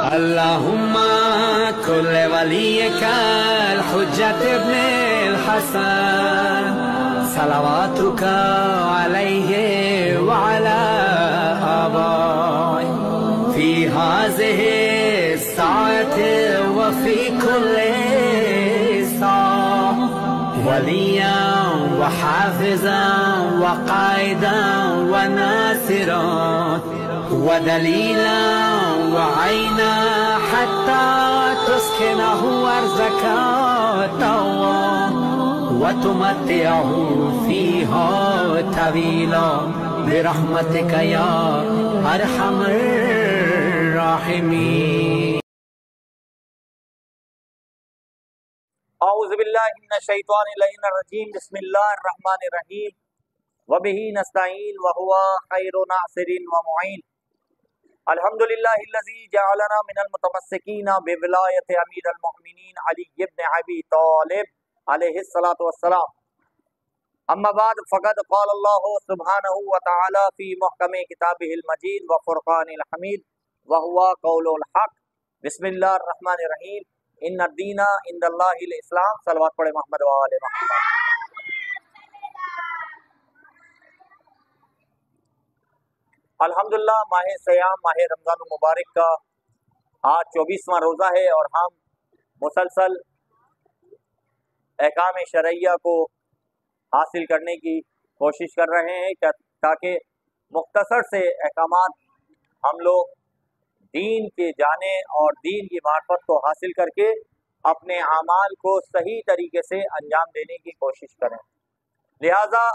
अल्लाहुम्मा कुल्ले वलियकल हुज्जत इब्निल हसन सलावातुका अलैहि व अला आबाई फी हाज़िहि साअति व फी कुल्ली साअ वलिय्यन व हाफ़िज़न व क़ाइदन व नासिरन व दलीलन व ऐनन हत्ता तुस्किनहु अर्ज़का तव्वन व तुमत्तिअहु फ़ीहा तवीला बिरहमतिका या अरहमर राहिमीन। औज़ु बिल्लाहि मिनश शैतानिर रजीम बिस्मिल्लाहिर रहमानिर रहीम व बिही नस्तईन व हुवा खैरु नासिरिन व मुईन। अल्हम्दुलिल्लाहिल्लज़ी जअलना मिनल मुतमस्सिकीना बिविलायति अमीरुल मोमिनीन अली इब्न अबी तालिब अलैहिस्सलातु वस्सलाम। अम्मा बाद फ़क़द क़ाल अल्लाहु सुब्हानहु व तआला फ़ी मुहकमि किताबिहिल मजीद व फ़ुरक़ानिल हमीद व हुवा क़ौलुल हक़। बिस्मिल्लाहिर रहमानिर रहीम। इन्नद दीना इंदल्लाहिल इस्लाम। सलवात पढ़े मोहम्मद व आले मोहम्मद। अल्हम्दुलिल्लाह, माह सयाम माह रमज़ान मुबारक का आज 24वां रोज़ा है और हम मुसलसल अहकाम शरइया को हासिल करने की कोशिश कर रहे हैं ताकि मुख्तसर से अहकामात हम लोग दीन के जाने और दीन की मार्फत को हासिल करके अपने आमाल को सही तरीके से अंजाम देने की कोशिश करें। लिहाजा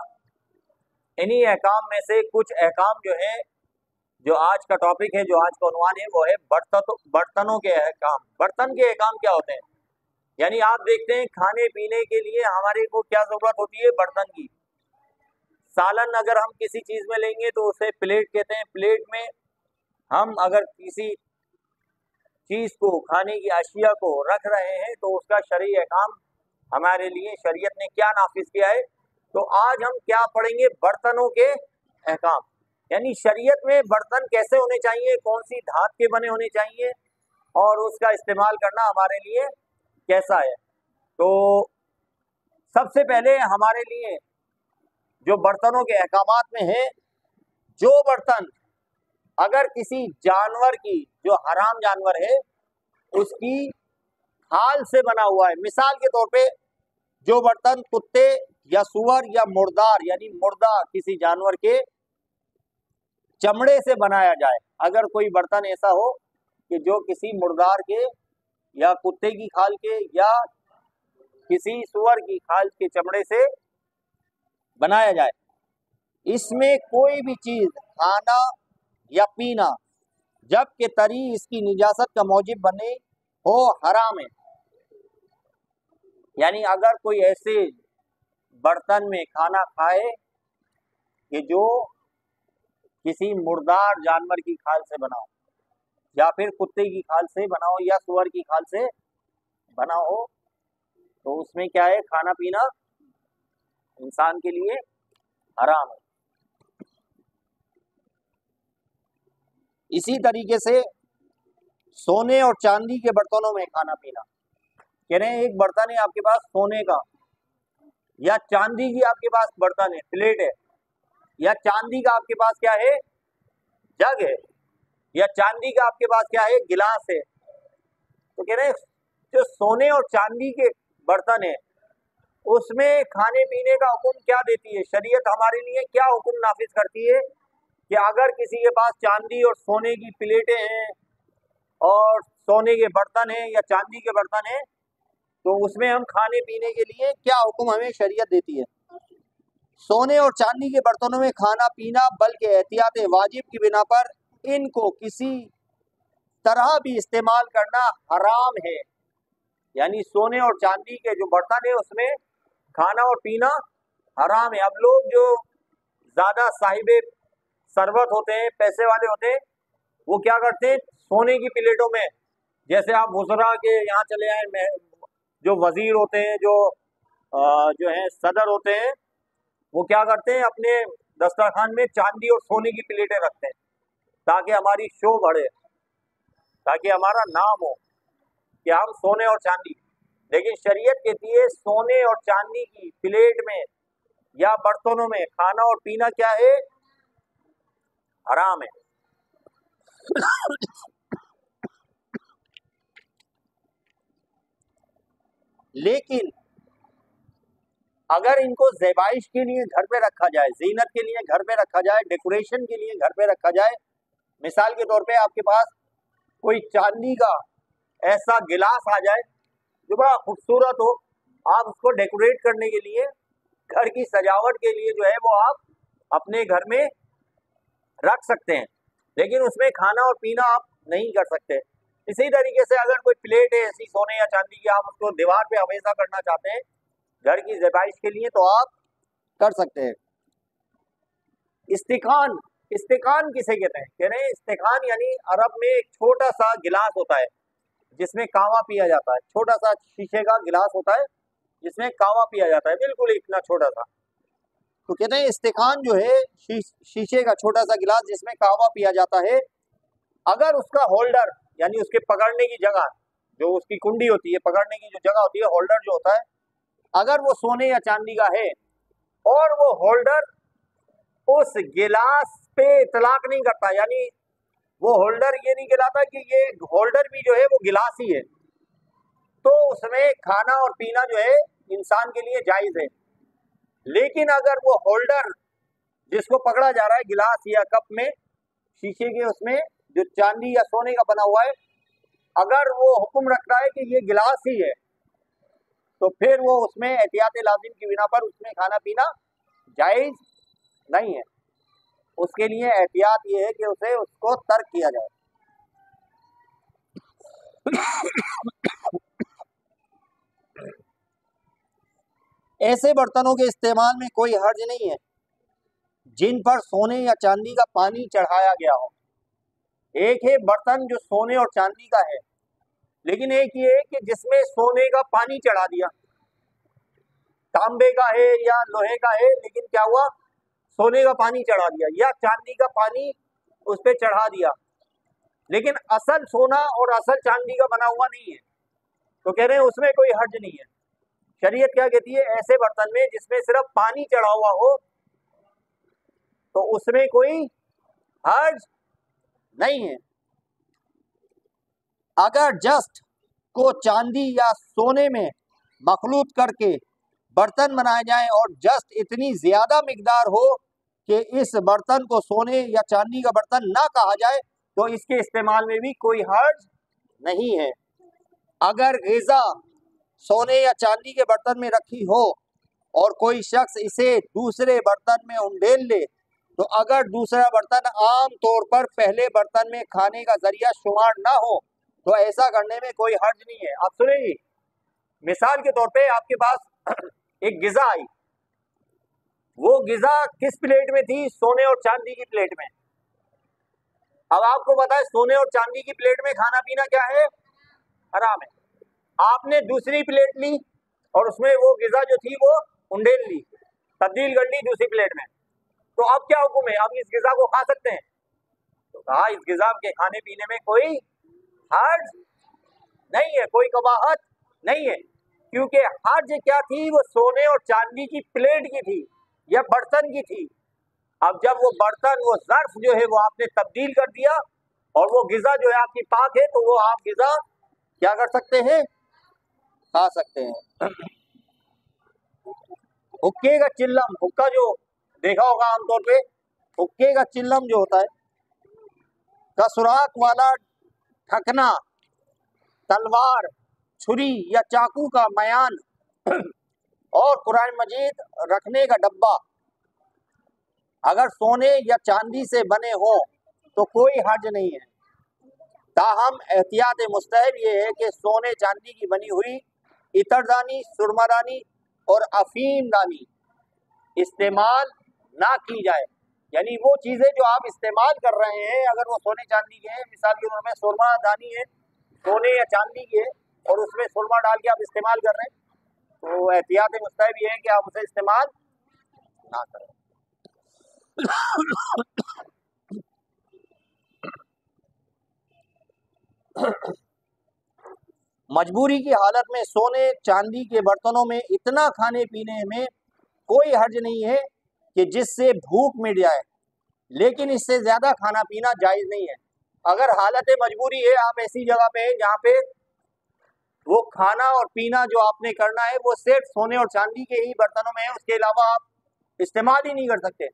इन्हीं अहकाम में से कुछ अहकाम जो है, जो आज का टॉपिक है, जो आज का उन्वान है, वो है बर्तनों के अहकाम। बर्तन के अहकाम क्या होते हैं? यानी आप देखते हैं खाने पीने के लिए हमारे को क्या ज़रूरत होती है? बर्तन की। सालन अगर हम किसी चीज़ में लेंगे तो उसे प्लेट कहते हैं। प्लेट में हम अगर किसी चीज़ को, खाने की अशिया को रख रहे हैं तो उसका शरई अहकाम हमारे लिए शरीयत ने क्या नाफिज किया है। तो आज हम क्या पढ़ेंगे? बर्तनों के अहकाम। यानी शरीयत में बर्तन कैसे होने चाहिए, कौन सी धात के बने होने चाहिए और उसका इस्तेमाल करना हमारे लिए कैसा है। तो सबसे पहले हमारे लिए जो बर्तनों के अहकामात में है, जो बर्तन अगर किसी जानवर की, जो हराम जानवर है, उसकी खाल से बना हुआ है। मिसाल के तौर पे जो बर्तन कुत्ते या सुअर या मुर्दार यानी मुर्दा किसी जानवर के चमड़े से बनाया जाए, अगर कोई बर्तन ऐसा हो कि जो किसी मुर्दार के या कुत्ते की खाल के या किसी सुअर की खाल के चमड़े से बनाया जाए, इसमें कोई भी चीज खाना या पीना जब के तरी इसकी निजासत का मौजिब बने हो, हराम है। यानी अगर कोई ऐसे बर्तन में खाना खाए कि जो किसी मुर्दार जानवर की खाल से बना हो, या फिर कुत्ते की खाल से बना हो या सुअर की खाल से बना हो, तो उसमें क्या है? खाना पीना इंसान के लिए हराम है। इसी तरीके से सोने और चांदी के बर्तनों में खाना पीना। कह रहे हैं एक बर्तन है आपके पास सोने का या चांदी की, आपके पास बर्तन है, प्लेट है, या चांदी का आपके पास क्या है? जग है, या चांदी का आपके पास क्या है? गिलास है। तो कह रहे हैं जो सोने और चांदी के बर्तन है उसमें खाने पीने का हुक्म क्या देती है शरीयत? हमारे लिए क्या हुक्म नाफिज करती है कि अगर किसी के पास चांदी और सोने की प्लेटें हैं और सोने के बर्तन हैं या चांदी के बर्तन हैं, तो उसमें हम खाने पीने के लिए क्या हुक्म हमें शरीयत देती है? सोने और चांदी के बर्तनों में खाना पीना बल्कि एहतियात वाजिब की बिना पर इनको किसी तरह भी इस्तेमाल करना हराम है। यानी सोने और चांदी के जो बर्तन है उसमें खाना और पीना हराम है। अब लोग जो ज़्यादा साहिबे सरबत होते हैं, पैसे वाले होते हैं, वो क्या करते हैं? सोने की प्लेटों में, जैसे आप वज़रा के यहाँ चले आए, जो वजीर होते हैं, जो है सदर होते हैं, वो क्या करते हैं? अपने दस्तरखान में चांदी और सोने की प्लेटें रखते हैं ताकि हमारी शो बढ़े। ताकि हमारा नाम हो कि हम सोने और चांदी। लेकिन शरीयत कहती है सोने और चांदी की प्लेट में या बर्तनों में खाना और पीना क्या है, हराम है। लेकिन अगर इनको ज़ेबाइश के लिए घर पे रखा जाए, जीनत के लिए घर पे रखा जाए, डेकोरेशन के लिए घर पे रखा जाए, मिसाल के तौर पे आपके पास कोई चांदी का ऐसा गिलास आ जाए जो बड़ा खूबसूरत हो, आप उसको डेकोरेट करने के लिए, घर की सजावट के लिए जो है वो आप अपने घर में रख सकते हैं, लेकिन उसमें खाना और पीना आप नहीं कर सकते। इसी तरीके से अगर कोई प्लेट है ऐसी सोने या चांदी की, आप उसको दीवार पे हमेशा करना चाहते हैं घर की ज़ेबाइश के लिए, तो आप कर सकते हैं। इस्तिकान, इस्तिकान किसे कहते हैं? कह रहे हैं इस्तिकान यानी अरब में एक छोटा सा गिलास होता है जिसमें कावा पिया जाता है। छोटा सा शीशे का गिलास होता है जिसमें कावा पिया जाता है, बिल्कुल इतना छोटा सा। तो कहते हैं इस्तिकान जो है शीशे का छोटा सा गिलास जिसमें कावा पिया जाता है, अगर उसका होल्डर यानी उसके पकड़ने की जगह, जो उसकी कुंडी होती है, पकड़ने की जो जगह होती है, होल्डर जो होता है, अगर वो सोने या चांदी का है और वो होल्डर उस गिलास पे इतलाक नहीं करता, यानी वो होल्डर ये नहीं कहलाता कि ये होल्डर भी जो है वो गिलास ही है, तो उसमें खाना और पीना जो है इंसान के लिए जायज है। लेकिन अगर वो होल्डर जिसको पकड़ा जा रहा है गिलास या कप में, शीशे के उसमें जो चांदी या सोने का बना हुआ है, अगर वो हुक्म रख रहा है कि ये गिलास ही है, तो फिर वो उसमें एहतियात लाजिम की बिना पर उसमें खाना पीना जायज नहीं है। उसके लिए एहतियात ये है कि उसे उसको तर्क किया जाए। ऐसे बर्तनों के इस्तेमाल में कोई हर्ज नहीं है जिन पर सोने या चांदी का पानी चढ़ाया गया हो। एक है बर्तन जो सोने और चांदी का है, लेकिन एक ये है कि जिसमें सोने का पानी चढ़ा दिया, तांबे का है या लोहे का है, लेकिन क्या हुआ, सोने का पानी चढ़ा दिया या चांदी का पानी उस पर चढ़ा दिया, लेकिन असल सोना और असल चांदी का बना हुआ नहीं है, तो कह रहे हैं उसमें कोई हर्ज नहीं है। शरीयत क्या कहती है, ऐसे बर्तन में जिसमें सिर्फ पानी चढ़ा हुआ हो तो उसमें कोई हर्ज नहीं है। अगर जस्ट को चांदी या सोने में मखलूत करके बर्तन बनाए जाएं और जस्ट इतनी ज्यादा मिकदार हो कि इस बर्तन को सोने या चांदी का बर्तन ना कहा जाए, तो इसके इस्तेमाल में भी कोई हर्ज नहीं है। अगर ग़िज़ा सोने या चांदी के बर्तन में रखी हो और कोई शख्स इसे दूसरे बर्तन में उंडेल ले, तो अगर दूसरा बर्तन आम तौर पर पहले बर्तन में खाने का जरिया शुमार ना हो तो ऐसा करने में कोई हर्ज नहीं है। आप सुनिए, मिसाल के तौर पे आपके पास एक ग़िज़ा आई, वो ग़िज़ा किस प्लेट में थी, सोने और चांदी की प्लेट में। अब आपको पता है सोने और चांदी की प्लेट में खाना पीना क्या है, हराम है। आपने दूसरी प्लेट ली और उसमें वो ग़िज़ा जो थी वो उंडेल ली, तब्दील कर ली दूसरी प्लेट में, तो अब क्या हुक्म है, अब इस ग़िज़ा को खा सकते हैं? तो कहा इस ग़िज़ा के खाने पीने में कोई हर्ज नहीं है, कोई कबाहत नहीं है, क्योंकि हर्ज क्या थी, वो सोने और चांदी की प्लेट की थी या बर्तन की थी। अब जब वो बर्तन, वो ज़र्फ जो है वो आपने तब्दील कर दिया और वो ग़िज़ा जो है आपकी पाक है, तो वो आप ग़िज़ा क्या कर सकते हैं, खा सकते हैं। हुक्के का चिल्लम, हुक्का जो देखा होगा आमतौर पे, हुक्के का चिल्लम जो होता है, का सुराख वाला ढकना, तलवार, छुरी या चाकू का मयान और कुरान मजीद रखने का डब्बा अगर सोने या चांदी से बने हो तो कोई हर्ज नहीं है। ताहम एहतियात मुस्तहब ये है कि सोने चांदी की बनी हुई इतरदानी, सुरमादानी और अफीमदानी इस्तेमाल ना की जाए। यानी वो चीज़ें जो आप इस्तेमाल कर रहे हैं, अगर वो सोने चांदी के हैं, मिसाल के तौर में सुरमादानी है, सोने या चांदी की है और उसमें सुरमा डाल के आप इस्तेमाल कर रहे हैं, तो एहतियात मुस्तहब ये है कि आप उसे इस्तेमाल ना करें। मजबूरी की हालत में सोने चांदी के बर्तनों में इतना खाने पीने में कोई हर्ज नहीं है कि जिससे भूख मिट जाए, लेकिन इससे ज्यादा खाना पीना जायज नहीं है। अगर हालत मजबूरी है, आप ऐसी जगह पे हैं जहाँ पे वो खाना और पीना जो आपने करना है वो सिर्फ सोने और चांदी के ही बर्तनों में है, उसके अलावा आप इस्तेमाल ही नहीं कर सकते,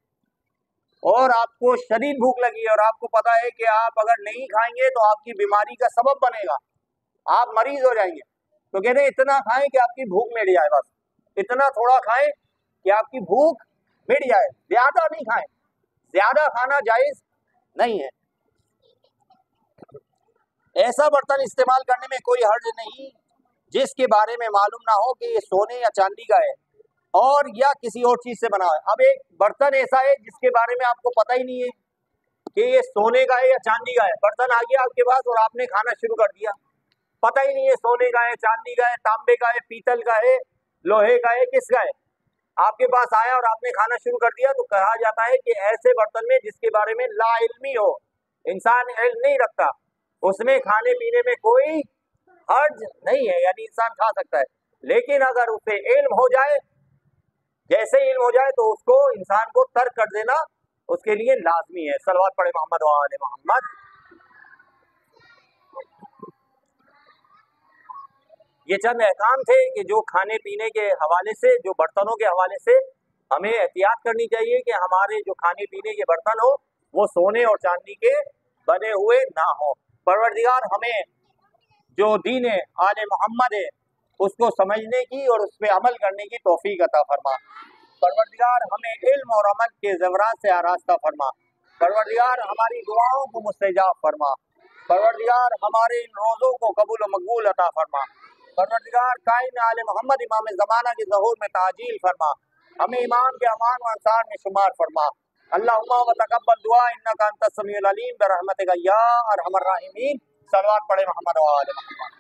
और आपको शदीद भूख लगी है और आपको पता है कि आप अगर नहीं खाएंगे तो आपकी बीमारी का सबब बनेगा, आप मरीज हो जाएंगे, तो कहते हैं इतना खाएं कि आपकी भूख मिट जाए, बस इतना थोड़ा खाएं कि आपकी भूख मिट जाए, ज्यादा नहीं खाएं, ज्यादा खाना जायज नहीं है। ऐसा बर्तन इस्तेमाल करने में कोई हर्ज नहीं जिसके बारे में मालूम ना हो कि ये सोने या चांदी का है और या किसी और चीज से बना है। अब एक बर्तन ऐसा है जिसके बारे में आपको पता ही नहीं है कि ये सोने का है या चांदी का है, बर्तन आ गया आपके पास और आपने खाना शुरू कर दिया, पता ही नहीं है सोने का है, चांदी का है, तांबे का है, पीतल का है, लोहे का है, किसका है, आपके पास आया और आपने खाना शुरू कर दिया, तो कहा जाता है कि ऐसे बर्तन में जिसके बारे में ला इल्मी हो, इंसान इल्म नहीं रखता, उसमें खाने पीने में कोई हर्ज नहीं है, यानी इंसान खा सकता है। लेकिन अगर उसे इल्म हो जाए, जैसे इल्म हो जाए तो उसको इंसान को तर्क कर देना उसके लिए लाजमी है। सलवात पढ़े मोहम्मद व आले मोहम्मद। ये चंद अहकाम थे कि जो खाने पीने के हवाले से, जो बर्तनों के हवाले से हमें एहतियात करनी चाहिए कि हमारे जो खाने पीने के बर्तन हो वो सोने और चांदी के बने हुए ना हो। परवरदिगार हमें जो दीन आले मोहम्मद है उसको समझने की और उस पर अमल करने की तौफीक अता फरमा। परवरदिगार हमें इल्म और अमल के ज़वरात से आरास्ता फरमा। परवरदिगार हमारी दुआओं को मुस्तजाब फरमा। परवरदिगार हमारे इन रोज़ों को कबूल व मकबूल अता फरमा। परवरदिगार कायम आले मोहम्मद इमाम ज़माना के ज़हूर में ताजील फरमा। हमें इमाम के अमान व अंसार में शुमार फरमा। अल्लाहुम्मा व तक़ब्बल दुआ इन्नका अंतस समीउल अलीम बिरहमतिका या अरहमर राहिमीन। सलवात पढ़े मोहम्मद व आले मोहम्मद।